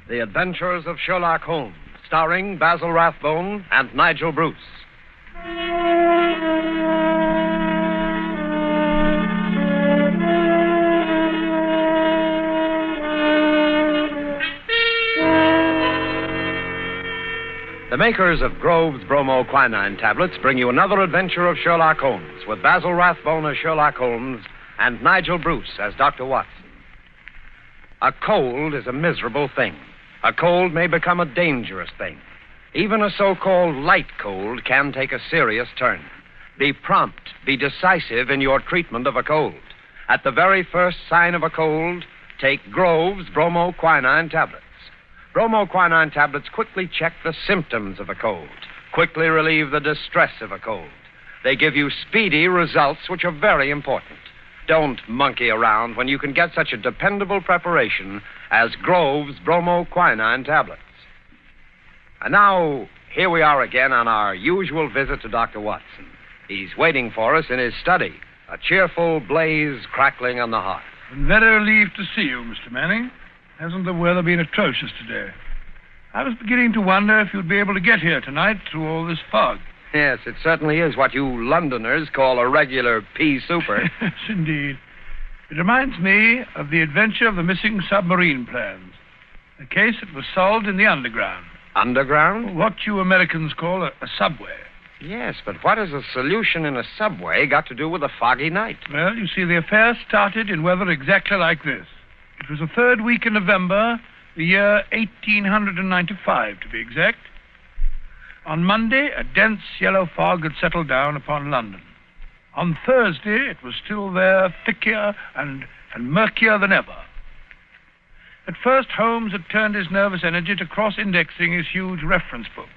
The Adventures of Sherlock Holmes, starring Basil Rathbone and Nigel Bruce. The makers of Grove's bromoquinine tablets bring you another adventure of Sherlock Holmes, with Basil Rathbone as Sherlock Holmes and Nigel Bruce as Dr. Watson. A cold is a miserable thing. A cold may become a dangerous thing. Even a so-called light cold can take a serious turn. Be prompt, be decisive in your treatment of a cold. At the very first sign of a cold, take Grove's bromoquinine tablets. Bromoquinine tablets quickly check the symptoms of a cold, quickly relieve the distress of a cold. They give you speedy results, which are very important. Don't monkey around when you can get such a dependable preparation as Grove's bromoquinine tablets. And now, here we are again on our usual visit to Dr. Watson. He's waiting for us in his study, a cheerful blaze crackling on the hearth. I'm very relieved to see you, Mr. Manning. Hasn't the weather been atrocious today? I was beginning to wonder if you'd be able to get here tonight through all this fog. Yes, it certainly is what you Londoners call a regular pea super. Yes, indeed. It reminds me of the adventure of the missing submarine plans. A case that was solved in the underground. Underground? What you Americans call a subway. Yes, but what has a solution in a subway got to do with a foggy night? Well, you see, the affair started in weather exactly like this. It was the third week in November, the year 1895, to be exact. On Monday, a dense yellow fog had settled down upon London. On Thursday, it was still there, thicker and murkier than ever. At first, Holmes had turned his nervous energy to cross-indexing his huge reference books.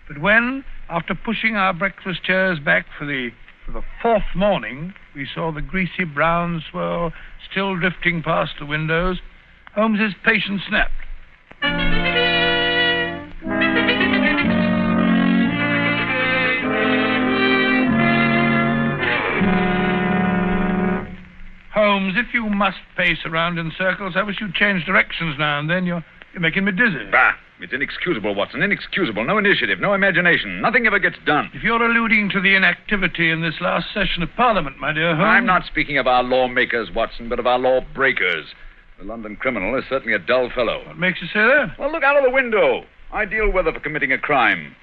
But when, after pushing our breakfast chairs back for the fourth morning, we saw the greasy brown swirl still drifting past the windows, Holmes's patience snapped. Holmes, if you must pace around in circles, I wish you'd change directions now and then. You're making me dizzy. Bah! It's inexcusable, Watson. Inexcusable. No initiative, no imagination. Nothing ever gets done. If you're alluding to the inactivity in this last session of Parliament, my dear Holmes... I'm not speaking of our lawmakers, Watson, but of our lawbreakers. The London criminal is certainly a dull fellow. What makes you say that? Well, look out of the window. Ideal weather for committing a crime.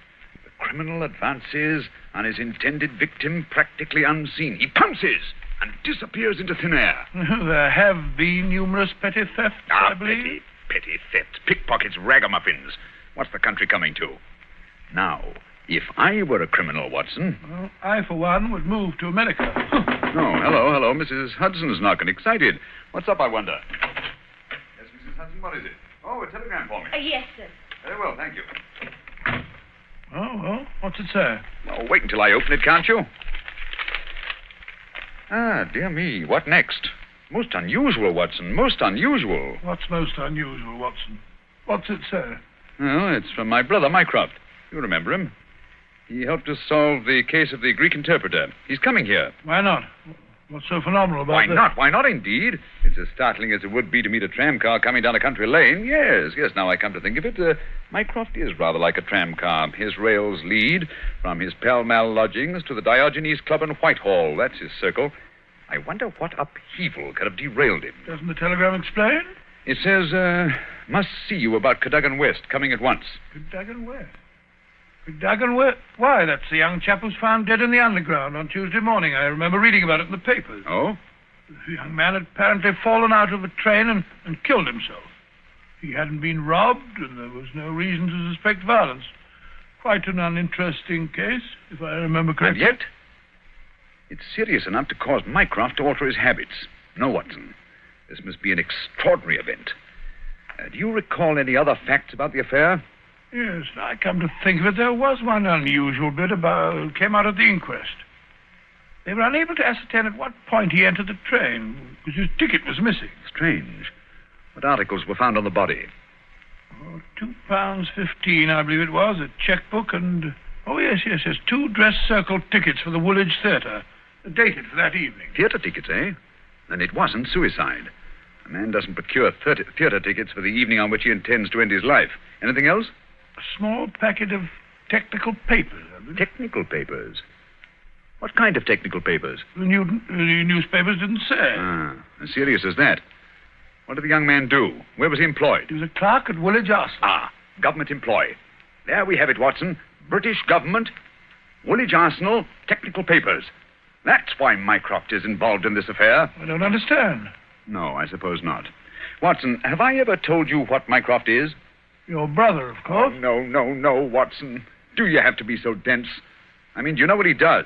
The criminal advances on his intended victim practically unseen. He pounces and disappears into thin air. There have been numerous petty thefts, I believe. Petty thefts, pickpockets, ragamuffins. What's the country coming to? Now, if I were a criminal, Watson... Well, I, for one, would move to America. Oh, hello. Mrs. Hudson's knocking. Excited. What's up, I wonder? Yes, Mrs. Hudson, what is it? Oh, a telegram for me. Yes, sir. Very well, thank you. Oh, well, what's it say? Oh, wait until I open it, can't you? Ah, dear me, what next? Most unusual, Watson, most unusual. What's most unusual, Watson? What's it say? Well, it's from my brother, Mycroft. You remember him. He helped us solve the case of the Greek interpreter. He's coming here. Why not? What's so phenomenal about Why this? not? Why not, indeed? It's as startling as it would be to meet a tram car coming down a country lane. Yes, now I come to think of it. Mycroft is rather like a tram car. His rails lead from his Pall Mall lodgings to the Diogenes Club in Whitehall. That's his circle. I wonder what upheaval could have derailed him. Doesn't the telegram explain? It says, must see you about Cadogan West, coming at once. Cadogan West? Cadogan West? Why, that's the young chap who's found dead in the underground on Tuesday morning. I remember reading about it in the papers. Oh? The young man had apparently fallen out of a train and killed himself. He hadn't been robbed, and there was no reason to suspect violence. Quite an uninteresting case, if I remember correctly. And yet, it's serious enough to cause Mycroft to alter his habits. No, Watson. This must be an extraordinary event. Do you recall any other facts about the affair? Yes, I come to think of it, there was one unusual bit came out at the inquest. They were unable to ascertain at what point he entered the train, because his ticket was missing. Strange. What articles were found on the body? Oh, £2.15, I believe it was, a checkbook and... Oh, yes, 2 dress circle tickets for the Woolwich Theatre. dated for that evening. Theatre tickets, eh? Then it wasn't suicide. A man doesn't procure theatre tickets for the evening on which he intends to end his life. Anything else? A small packet of technical papers. Technical papers? What kind of technical papers? The newspapers didn't say. As serious as that. What did the young man do? Where was he employed? He was a clerk at Woolwich Arsenal. Government employ. There we have it, Watson. British government, Woolwich Arsenal, technical papers. That's why Mycroft is involved in this affair. I don't understand. No, I suppose not. Watson, have I ever told you what Mycroft is? Your brother, of course. Oh, no, Watson. Do you have to be so dense? I mean, do you know what he does?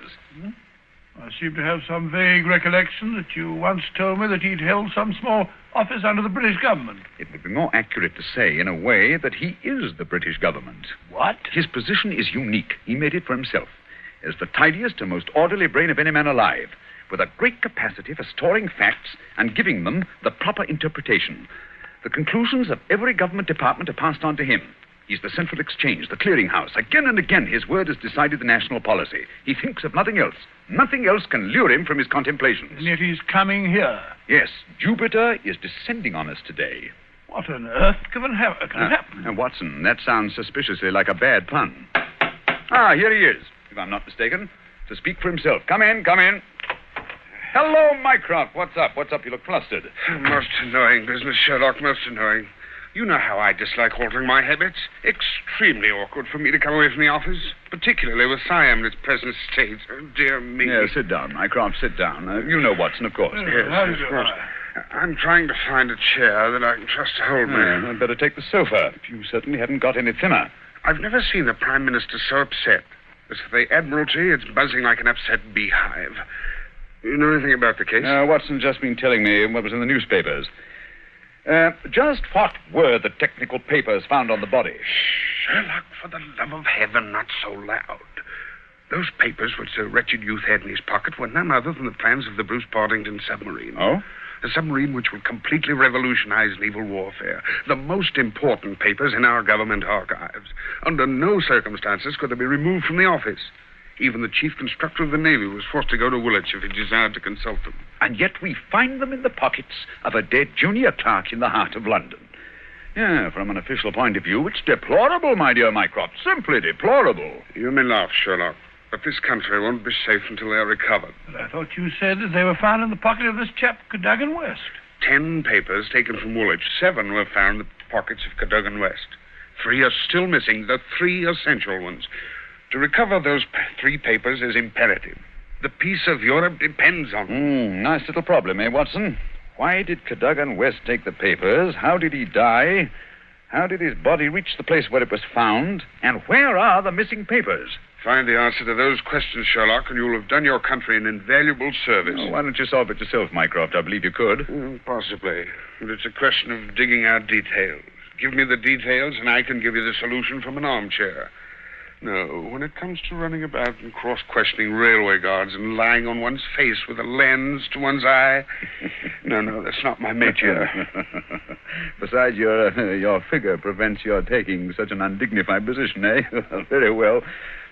I seem to have some vague recollection that you once told me that he'd held some small office under the British government. It would be more accurate to say, in a way, that he is the British government. What? His position is unique. He made it for himself. As the tidiest and most orderly brain of any man alive, with a great capacity for storing facts and giving them the proper interpretation. The conclusions of every government department are passed on to him. He's the central exchange, the clearinghouse. Again and again, his word has decided the national policy. He thinks of nothing else. Nothing else can lure him from his contemplations. And yet he's coming here. Yes, Jupiter is descending on us today. What on earth can happen? Watson, that sounds suspiciously like a bad pun. Here he is, if I'm not mistaken, to speak for himself. Come in. Hello, Mycroft. What's up? You look flustered. Most annoying business, Sherlock, most annoying. You know how I dislike altering my habits. Extremely awkward for me to come away from the office, particularly with Siam in its present state. Oh, dear me. Yeah, sit down, Mycroft, sit down. You know Watson, of course. Yes, of course. I'm trying to find a chair that I can trust to hold me. I'd better take the sofa. You certainly haven't got any thinner. I've never seen the Prime Minister so upset. As for the Admiralty, it's buzzing like an upset beehive. You know anything about the case? Watson's just been telling me what was in the newspapers. Just what were the technical papers found on the body? Sherlock, for the love of heaven, not so loud. Those papers which the wretched youth had in his pocket were none other than the plans of the Bruce-Partington submarine. Oh? A submarine which will completely revolutionize naval warfare. The most important papers in our government archives. Under no circumstances could they be removed from the office. Even the chief constructor of the Navy was forced to go to Woolwich if he desired to consult them. And yet we find them in the pockets of a dead junior clerk in the heart of London. Yeah, from an official point of view, it's deplorable, my dear Mycroft. Simply deplorable. You may laugh, Sherlock, but this country won't be safe until they're recovered. But I thought you said that they were found in the pocket of this chap, Cadogan West. 10 papers taken from Woolwich. 7 were found in the pockets of Cadogan West. 3 are still missing, the 3 essential ones. To recover those 3 papers is imperative. The peace of Europe depends on them. Nice little problem, eh, Watson? Why did Cadogan West take the papers? How did he die? How did his body reach the place where it was found? And where are the missing papers? Find the answer to those questions, Sherlock, and you'll have done your country an invaluable service. Oh, why don't you solve it yourself, Mycroft? I believe you could. Possibly. But it's a question of digging out details. Give me the details, and I can give you the solution from an armchair. No, when it comes to running about and cross-questioning railway guards and lying on one's face with a lens to one's eye, no, that's not my métier. Besides, your figure prevents your taking such an undignified position, eh? Very well.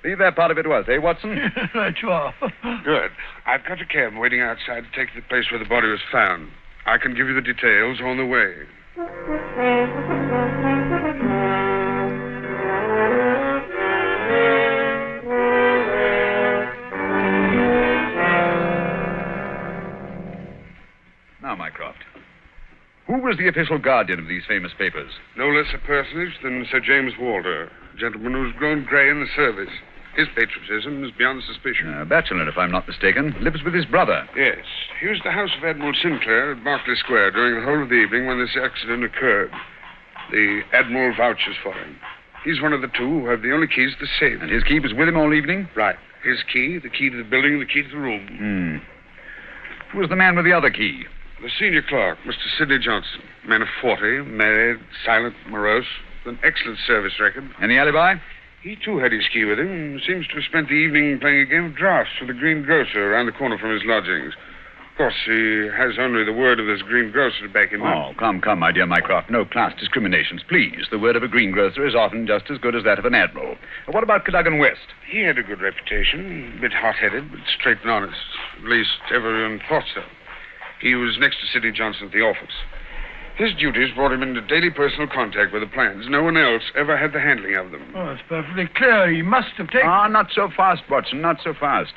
Leave that part of it to us, eh, Watson? Right, you are. Good. I've got a cab waiting outside to take the place where the body was found. I can give you the details on the way. Now, Mycroft, who was the official guardian of these famous papers? No less a personage than Sir James Walter, a gentleman who's grown grey in the service. His patriotism is beyond suspicion. A bachelor, if I'm not mistaken. Lives with his brother. Yes. He was at the house of Admiral Sinclair at Berkeley Square during the whole of the evening when this accident occurred. The Admiral vouches for him. He's one of the 2 who have the only keys to the safe. And his key was with him all evening? Right. His key, the key to the building, and the key to the room. Who was the man with the other key? The senior clerk, Mr. Sidney Johnson. Man of 40, married, silent, morose, with an excellent service record. Any alibi? He, too, had his key with him and seems to have spent the evening playing a game of draughts with the green grocer around the corner from his lodgings. Of course, he has only the word of this green grocer to back him up. Oh, come, my dear Mycroft. No class discriminations, please. The word of a greengrocer is often just as good as that of an admiral. What about Cadogan West? He had a good reputation. A bit hot-headed, but straight and honest. At least, everyone thought so. He was next to Sidney Johnson at the office. His duties brought him into daily personal contact with the plans. No one else ever had the handling of them. Oh, it's perfectly clear. He must have taken... Ah, not so fast, Watson, not so fast.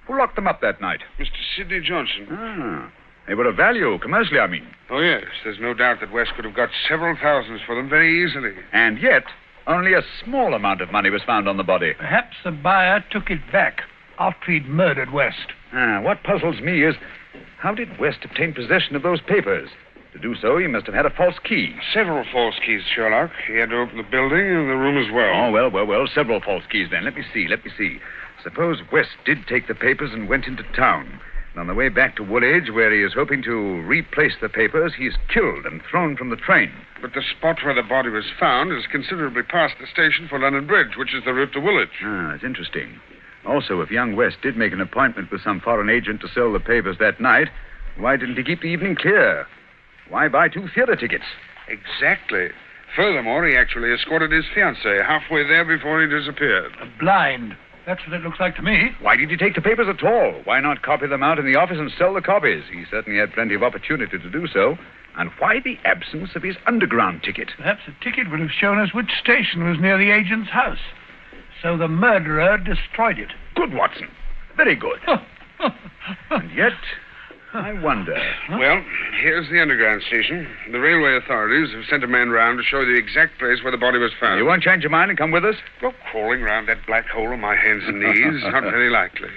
Who locked them up that night? Mr. Sidney Johnson. Ah, they were of value, commercially, I mean. Oh, yes. There's no doubt that West could have got several thousands for them very easily. And yet, only a small amount of money was found on the body. Perhaps the buyer took it back after he'd murdered West. What puzzles me is, how did West obtain possession of those papers? To do so, he must have had a false key. Several false keys, Sherlock. He had to open the building and the room as well. Oh, well. Several false keys, then. Let me see. Suppose West did take the papers and went into town. And on the way back to Woolwich, where he is hoping to replace the papers, he's killed and thrown from the train. But the spot where the body was found is considerably past the station for London Bridge, which is the route to Woolwich. That's interesting. Also, if young West did make an appointment with some foreign agent to sell the papers that night, why didn't he keep the evening clear? Why buy 2 theater tickets? Exactly. Furthermore, he actually escorted his fiancée halfway there before he disappeared. Blind. That's what it looks like to me. Why did he take the papers at all? Why not copy them out in the office and sell the copies? He certainly had plenty of opportunity to do so. And why the absence of his underground ticket? Perhaps the ticket would have shown us which station was near the agent's house. So the murderer destroyed it. Good, Watson. Very good. And yet, I wonder... Well, here's the underground station. The railway authorities have sent a man round to show the exact place where the body was found. You won't change your mind and come with us? Well, crawling round that black hole on my hands and knees, not very likely.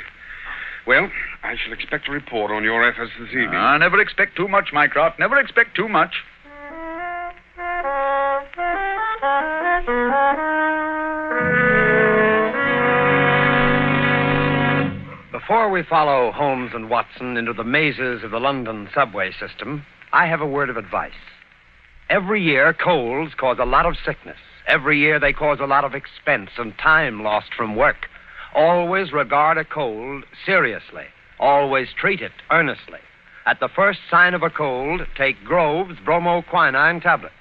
Well, I shall expect a report on your efforts this evening. Never expect too much, Mycroft. Never expect too much. Before we follow Holmes and Watson into the mazes of the London subway system, I have a word of advice. Every year, colds cause a lot of sickness. Every year, they cause a lot of expense and time lost from work. Always regard a cold seriously. Always treat it earnestly. At the first sign of a cold, take Grove's bromoquinine tablets.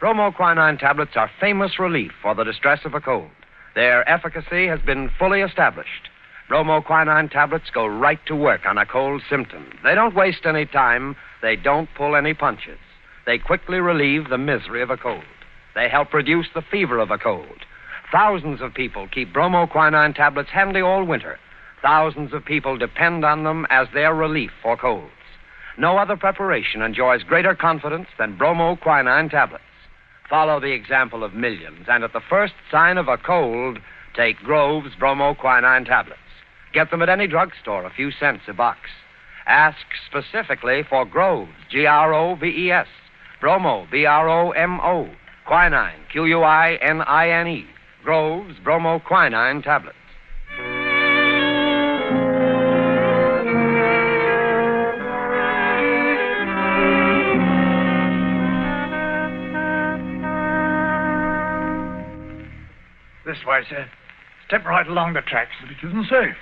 Bromoquinine tablets are famous relief for the distress of a cold. Their efficacy has been fully established. Bromoquinine tablets go right to work on a cold symptom. They don't waste any time. They don't pull any punches. They quickly relieve the misery of a cold. They help reduce the fever of a cold. Thousands of people keep bromoquinine tablets handy all winter. Thousands of people depend on them as their relief for colds. No other preparation enjoys greater confidence than bromoquinine tablets. Follow the example of millions, and at the first sign of a cold, take Grove's bromoquinine tablets. Get them at any drugstore, a few cents a box. Ask specifically for Grove's, Groves, Bromo, Bromo, quinine, Quinine, Grove's bromoquinine tablets. This way, sir. Step right along the tracks. But it isn't safe.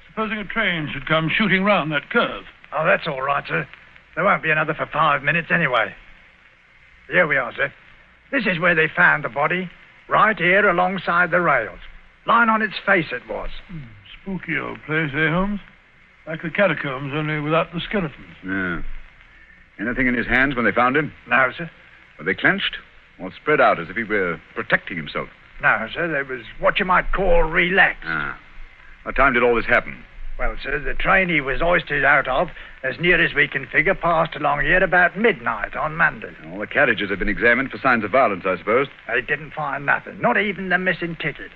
Supposing a train should come shooting round that curve. Oh, that's all right, sir. There won't be another for 5 minutes anyway. Here we are, sir. This is where they found the body. Right here alongside the rails. Lying on its face it was. Spooky old place, eh, Holmes? Like the catacombs, only without the skeletons. Yeah. Anything in his hands when they found him? No, sir. Were they clenched or spread out as if he were protecting himself? No, sir. They was what you might call relaxed. What time did all this happen? Well, sir, the train he was hoisted out of, as near as we can figure, passed along here about midnight on Monday. All the carriages have been examined for signs of violence, I suppose. They didn't find nothing, not even the missing ticket.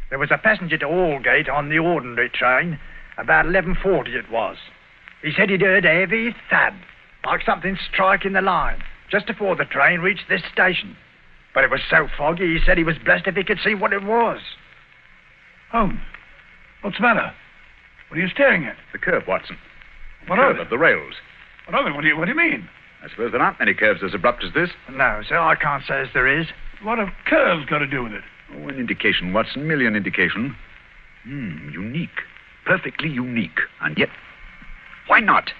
There was a passenger to Aldgate on the ordinary train. About 11:40 it was. He said he'd heard a heavy thud, like something striking the line, just before the train reached this station. But it was so foggy, he said he was blessed if he could see what it was. Holmes, what's the matter? What are you staring at? The curve, Watson. What curve of it? of the rails. What of it? What do you mean? I suppose there aren't many curves as abrupt as this. No, sir, I can't say as there is. What have curves got to do with it? Oh, an indication, Watson. Merely an indication. Unique. Perfectly unique. And yet, why not?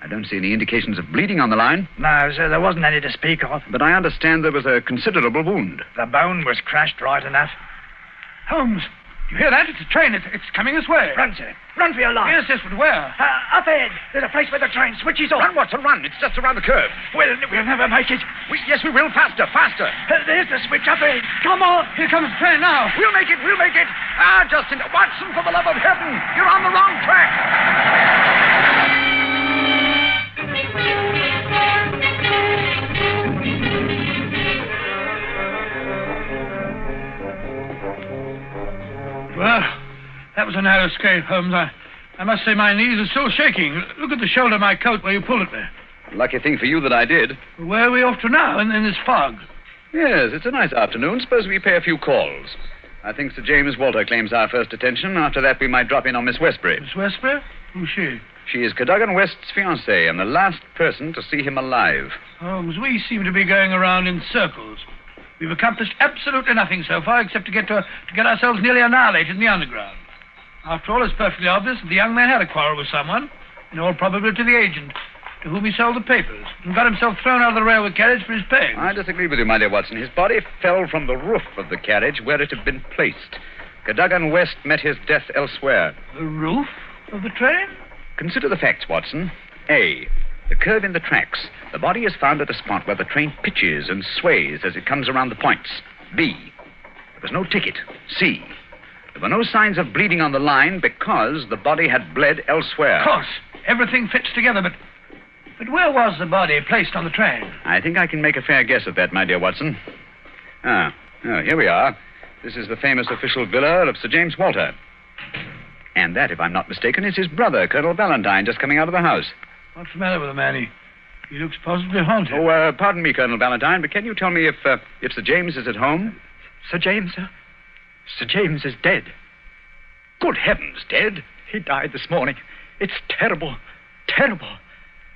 I don't see any indications of bleeding on the line. No, sir, there wasn't any to speak of. But I understand there was a considerable wound. The bone was crushed right enough. Holmes, You hear that? It's a train. It's coming this way. Run, sir. Run for your life. Yes, but where? Up ahead. There's a place where the train switches off. Run, Watson, run. It's just around the curve. We'll never make it. Yes, we will. Faster, faster. There's the switch up ahead. Come on. Here comes the train now. We'll make it. Justin, Watson, for the love of heaven, you're on the wrong track. Well, that was a narrow escape, Holmes. I must say my knees are still shaking. Look at the shoulder of my coat where you pulled at me. Lucky thing for you that I did. Where are we off to now in this fog? Yes, it's a nice afternoon. Suppose we pay a few calls. I think Sir James Walter claims our first attention. After that, we might drop in on Miss Westbury. Miss Westbury? Who's she? She is Cadogan West's fiancée and the last person to see him alive. Holmes, we seem to be going around in circles. We've accomplished absolutely nothing so far except to get ourselves nearly annihilated in the underground. After all, it's perfectly obvious that the young man had a quarrel with someone, in all probability the agent, to whom he sold the papers, and got himself thrown out of the railway carriage for his pains. I disagree with you, my dear Watson. His body fell from the roof of the carriage where it had been placed. Cadogan West met his death elsewhere. The roof of the train? Consider the facts, Watson. A, the curve in the tracks. The body is found at a spot where the train pitches and sways as it comes around the points. B, there was no ticket. C, there were no signs of bleeding on the line because the body had bled elsewhere. Of course. Everything fits together, but where was the body placed on the train? I think I can make a fair guess at that, my dear Watson. Here we are. This is the famous official villa of Sir James Walter. And that, if I'm not mistaken, is his brother, Colonel Valentine, just coming out of the house. What's the matter with the man? He looks positively haunted. Oh, pardon me, Colonel Valentine, but can you tell me if Sir James is at home? Sir James, sir? Sir James is dead. Good heavens, dead? He died this morning. It's terrible. Terrible.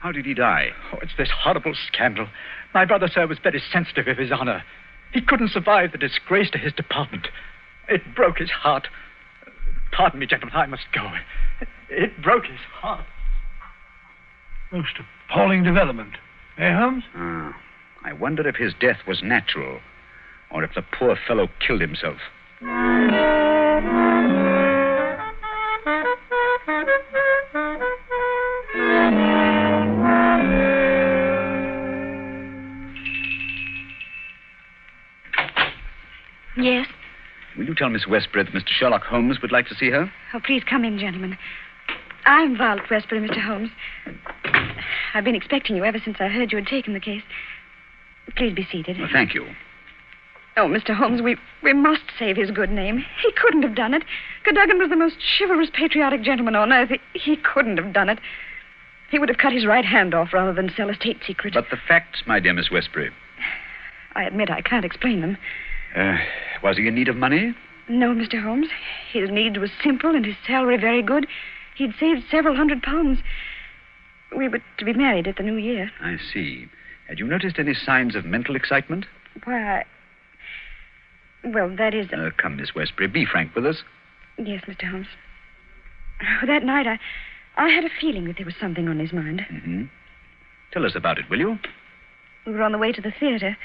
How did he die? Oh, it's this horrible scandal. My brother, sir, was very sensitive of his honor. He couldn't survive the disgrace to his department. It broke his heart. Pardon me, gentlemen, I must go. It broke his heart. Most appalling development. Eh, Holmes? I wonder if his death was natural, or if the poor fellow killed himself. Yes? Will you tell Miss Westbury that Mr. Sherlock Holmes would like to see her? Oh, please come in, gentlemen. I'm Violet Westbury, Mr. Holmes. I've been expecting you ever since I heard you had taken the case. Please be seated. Well, thank you. Oh, Mr. Holmes, we must save his good name. He couldn't have done it. Cadogan was the most chivalrous, patriotic gentleman on earth. He couldn't have done it. He would have cut his right hand off rather than sell a state secret. But the facts, my dear Miss Westbury. I admit I can't explain them. Was he in need of money? No, Mr. Holmes. His need was simple and his salary very good. He'd saved several £100. We were to be married at the new year. I see. Had you noticed any signs of mental excitement? Why, well, that is... Come, Miss Westbury, be frank with us. Yes, Mr. Holmes. That night, I had a feeling that there was something on his mind. Mm-hmm. Tell us about it, will you? We were on the way to the theater.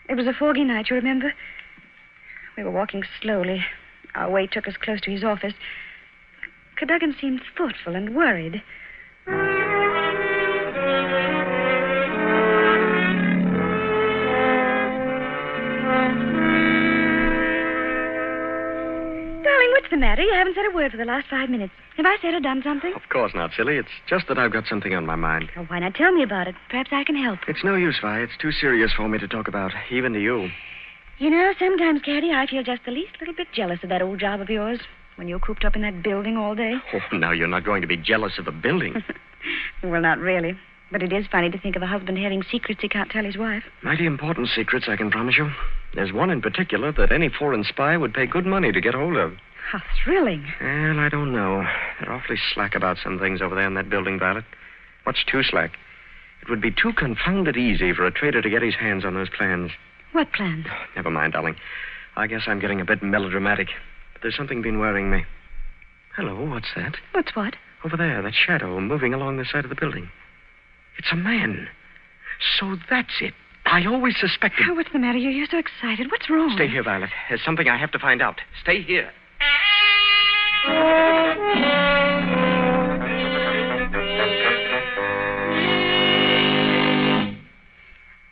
It was a foggy night, you remember? We were walking slowly. Our way took us close to his office. Cadogan seemed thoughtful and worried. Darling, what's the matter? You haven't said a word for the last 5 minutes. Have I said or done something? Of course not, silly. It's just that I've got something on my mind. Oh, why not tell me about it? Perhaps I can help. It's no use, Vi. It's too serious for me to talk about, even to you. You know, sometimes, Caddy, I feel just the least little bit jealous of that old job of yours when you're cooped up in that building all day. Oh, now you're not going to be jealous of the building. Well, not really. But it is funny to think of a husband having secrets he can't tell his wife. Mighty important secrets, I can promise you. There's one in particular that any foreign spy would pay good money to get hold of. How thrilling. Well, I don't know. They're awfully slack about some things over there in that building, Violet. Much too slack. It would be too confounded easy for a traitor to get his hands on those plans. What plans? Never mind, darling. I guess I'm getting a bit melodramatic. But there's something been worrying me. Hello, what's that? What's what? Over there, that shadow moving along the side of the building. It's a man. So that's it. I always suspected... Oh, what's the matter? You're so excited. What's wrong? Stay here, Violet. There's something I have to find out. Stay here.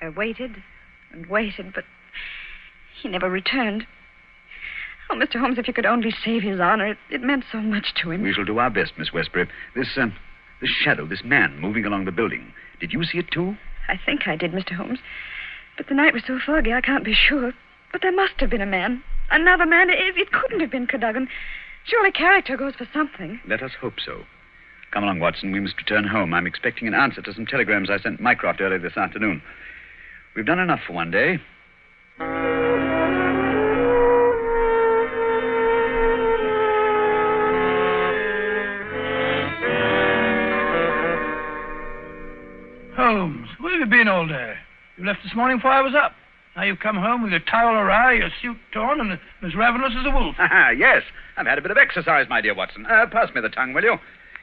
I waited and waited, but he never returned. Oh, Mr. Holmes, if you could only save his honor, it meant so much to him. We shall do our best, Miss Westbury. This shadow, this man moving along the building. Did you see it, too? I think I did, Mr. Holmes. But the night was so foggy, I can't be sure. But there must have been a man. Another man. It couldn't have been Cadogan. Surely character goes for something. Let us hope so. Come along, Watson. We must return home. I'm expecting an answer to some telegrams I sent Mycroft early this afternoon. We've done enough for one day. Holmes, where have you been all day? You left this morning before I was up. Now you've come home with your towel awry, your suit torn, and as ravenous as a wolf. Yes, I've had a bit of exercise, my dear Watson. Pass me the tongue, will you?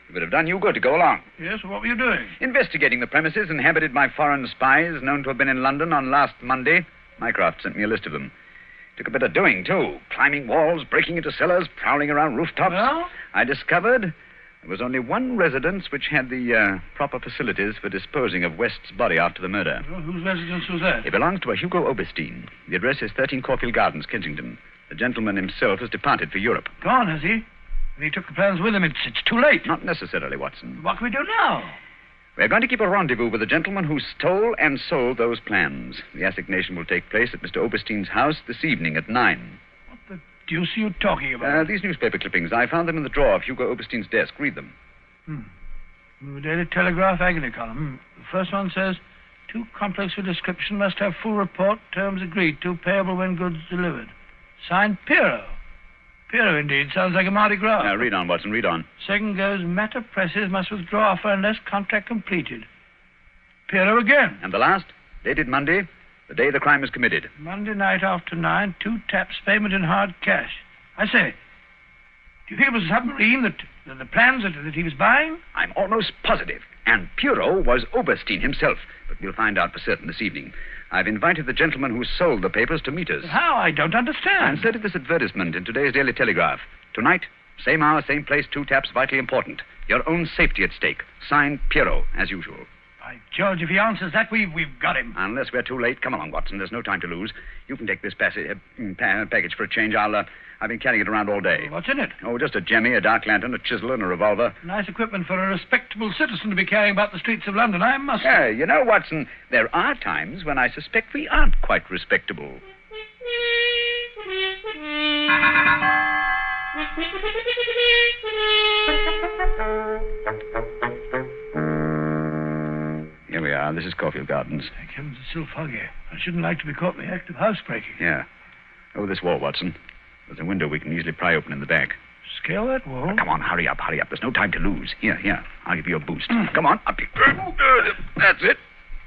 It would have done you good to go along. Yes, well, what were you doing? Investigating the premises inhabited by foreign spies known to have been in London on last Monday. Mycroft sent me a list of them. Took a bit of doing, too. Climbing walls, breaking into cellars, prowling around rooftops. Well? I discovered there was only one residence which had the proper facilities for disposing of West's body after the murder. Well, whose residence was that? It belongs to a Hugo Oberstein. The address is 13 Caulfield Gardens, Kensington. The gentleman himself has departed for Europe. Gone, has he? And he took the plans with him. It's too late. Not necessarily, Watson. What can we do now? We're going to keep a rendezvous with the gentleman who stole and sold those plans. The assignation will take place at Mr. Oberstein's house this evening at 9. What the deuce are you talking about? These newspaper clippings. I found them in the drawer of Hugo Oberstein's desk. Read them. The Daily Telegraph agony column. The first one says, too complex for description, must have full report, terms agreed to, payable when goods delivered. Signed, Piero. Piero, indeed. Sounds like a Mardi Gras. Now, read on, Watson, read on. Second goes, matter presses, must withdraw offer unless contract completed. Piero again. And the last, dated Monday, the day the crime was committed. Monday night after 9, 2 taps, payment in hard cash. I say, do you think it was a submarine the plans that he was buying? I'm almost positive. And Piero was Oberstein himself. But we'll find out for certain this evening. I've invited the gentleman who sold the papers to meet us. How? I don't understand. I inserted this advertisement in today's Daily Telegraph. Tonight, same hour, same place, 2 taps, vitally important. Your own safety at stake. Signed, Piero, as usual. By George, if he answers that, we've got him. Unless we're too late. Come along, Watson. There's no time to lose. You can take this package for a change. I've been carrying it around all day. What's in it? Oh, just a jemmy, a dark lantern, a chisel, and a revolver. Nice equipment for a respectable citizen to be carrying about the streets of London, I must say. Yeah, you know, Watson, there are times when I suspect we aren't quite respectable. Here we are. This is Caulfield Gardens. Thank heavens, it's still foggy. I shouldn't like to be caught in the act of housebreaking. Yeah. Over this wall, Watson. There's a window we can easily pry open in the back. Scale that wall? Come on, hurry up. There's no time to lose. Here. I'll give you a boost. Come on, up you. That's it.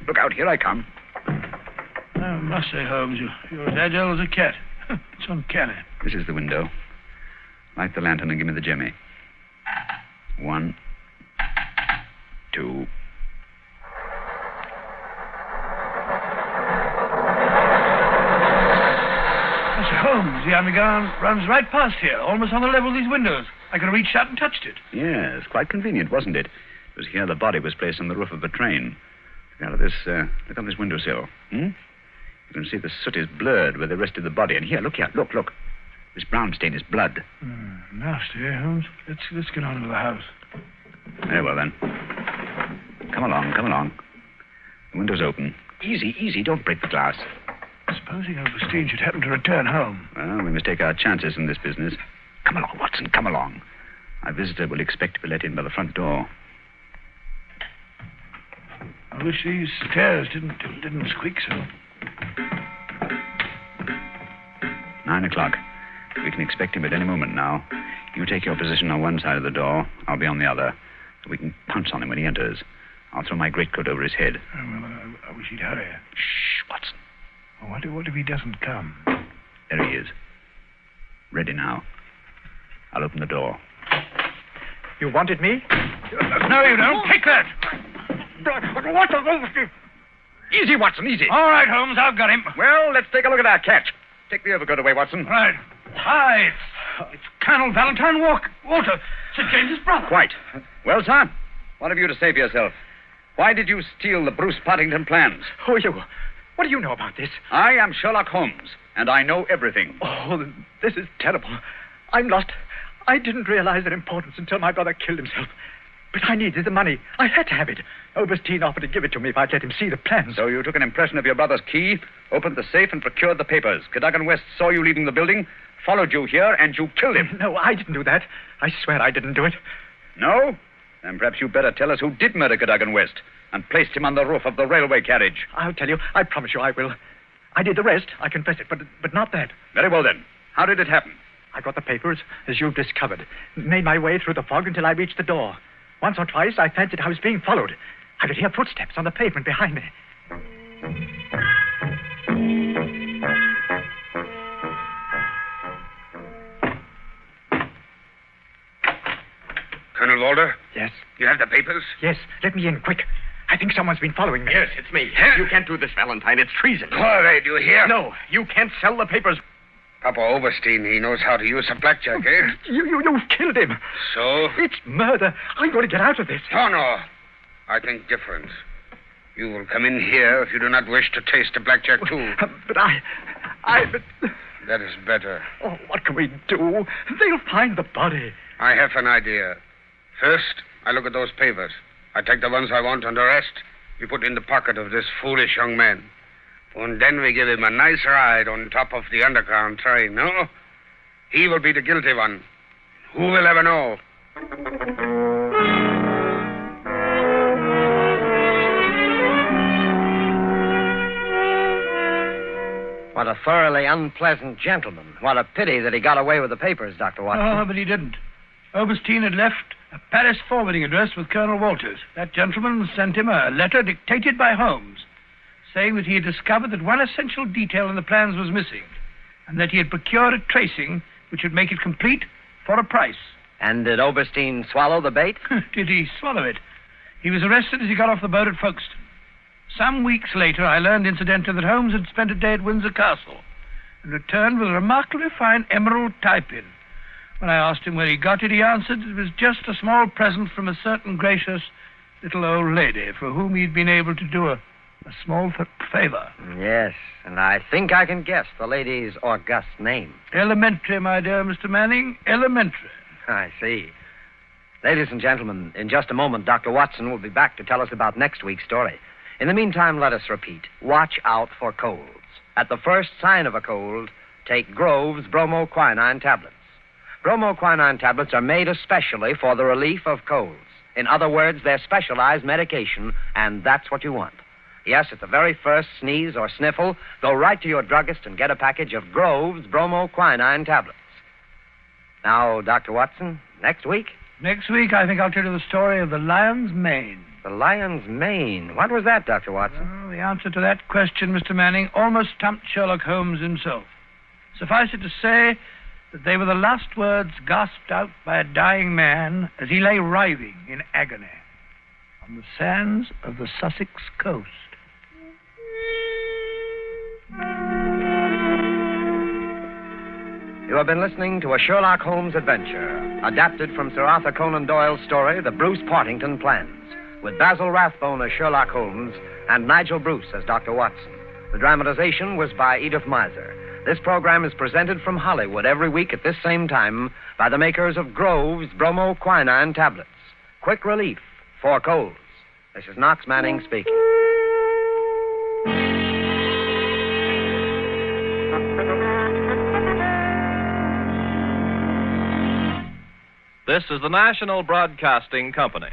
Look out, here I come. I must say, Holmes, you're as agile as a cat. It's uncanny. This is the window. Light the lantern and give me the jemmy. 1, 2. Holmes, the underground runs right past here, almost on the level of these windows. I could have reached out and touched it. Yes, quite convenient, wasn't it? It was here the body was placed on the roof of a train. Look out of this, look on this windowsill. You can see the soot is blurred where they rested the body. And here, look. This brown stain is blood. Nasty, eh, Holmes? Let's get on to the house. Very well, then. Come along. The window's open. Easy, don't break the glass. Supposing Oberstein should happen to return home. Well, we must take our chances in this business. Come along, Watson, come along. Our visitor will expect to be let in by the front door. I wish these stairs didn't squeak so. 9 o'clock. We can expect him at any moment now. You take your position on one side of the door. I'll be on the other. So we can pounce on him when he enters. I'll throw my greatcoat over his head. I wish he'd hurry. Shh, Watson. What if he doesn't come? There he is. Ready now. I'll open the door. You wanted me? No, you don't. Take that. What the... Easy, Watson, easy. All right, Holmes, I've got him. Well, let's take a look at our catch. Take the overcoat away, Watson. Right. Hi, It's Colonel Valentine Walter, Sir James's brother. Quite. Well, sir, what have you to say for yourself? Why did you steal the Bruce-Partington Plans? Who are you? What do you know about this? I am Sherlock Holmes, and I know everything. Oh, this is terrible. I'm lost. I didn't realize their importance until my brother killed himself. But I needed the money. I had to have it. Oberstein offered to give it to me if I'd let him see the plans. So you took an impression of your brother's key, opened the safe, and procured the papers. Cadogan West saw you leaving the building, followed you here, and you killed him. No, I didn't do that. I swear I didn't do it. No? Then perhaps you'd better tell us who did murder Cadogan West and placed him on the roof of the railway carriage. I'll tell you. I promise you I will. I did the rest. I confess it, but not that. Very well, then. How did it happen? I got the papers, as you've discovered. Made my way through the fog until I reached the door. Once or twice, I fancied I was being followed. I could hear footsteps on the pavement behind me. Colonel Walter? Yes? You have the papers? Yes. Let me in, quick. I think someone's been following me. Yes, it's me. You can't do this, Valentine. It's treason. Corey, do you hear? No, you can't sell the papers. Papa Oberstein, he knows how to use a blackjack, eh? You've killed him. So? It's murder. I'm going to get out of this. Oh, no. I think different. You will come in here if you do not wish to taste a blackjack, too. But but... That is better. Oh, what can we do? They'll find the body. I have an idea. First, I look at those papers. I take the ones I want, and the rest we put in the pocket of this foolish young man. And then we give him a nice ride on top of the underground train, no? He will be the guilty one. Who will ever know? What a thoroughly unpleasant gentleman. What a pity that he got away with the papers, Dr. Watson. Oh, but he didn't. Oberstein had left a Paris forwarding address with Colonel Walters. That gentleman sent him a letter dictated by Holmes, saying that he had discovered that one essential detail in the plans was missing, and that he had procured a tracing which would make it complete for a price. And did Oberstein swallow the bait? Did he swallow it? He was arrested as he got off the boat at Folkestone. Some weeks later, I learned, incidentally, that Holmes had spent a day at Windsor Castle and returned with a remarkably fine emerald tie-pin. When I asked him where he got it, he answered it was just a small present from a certain gracious little old lady for whom he'd been able to do a small favor. Yes, and I think I can guess the lady's august name. Elementary, my dear Mr. Manning, elementary. I see. Ladies and gentlemen, in just a moment, Dr. Watson will be back to tell us about next week's story. In the meantime, let us repeat. Watch out for colds. At the first sign of a cold, take Grove's bromoquinine tablets. Bromoquinine tablets are made especially for the relief of colds. In other words, they're specialized medication, and that's what you want. Yes, at the very first sneeze or sniffle, go right to your druggist and get a package of Grove's bromoquinine tablets. Now, Dr. Watson, next week? Next week, I think I'll tell you the story of the lion's mane. The lion's mane. What was that, Dr. Watson? Well, the answer to that question, Mr. Manning, almost stumped Sherlock Holmes himself. Suffice it to say that they were the last words gasped out by a dying man as he lay writhing in agony on the sands of the Sussex coast. You have been listening to a Sherlock Holmes adventure, adapted from Sir Arthur Conan Doyle's story, The Bruce-Partington Plans, with Basil Rathbone as Sherlock Holmes and Nigel Bruce as Dr. Watson. The dramatization was by Edith Miser. This program is presented from Hollywood every week at this same time by the makers of Grove's bromoquinine tablets. Quick relief for colds. This is Knox Manning speaking. This is the National Broadcasting Company.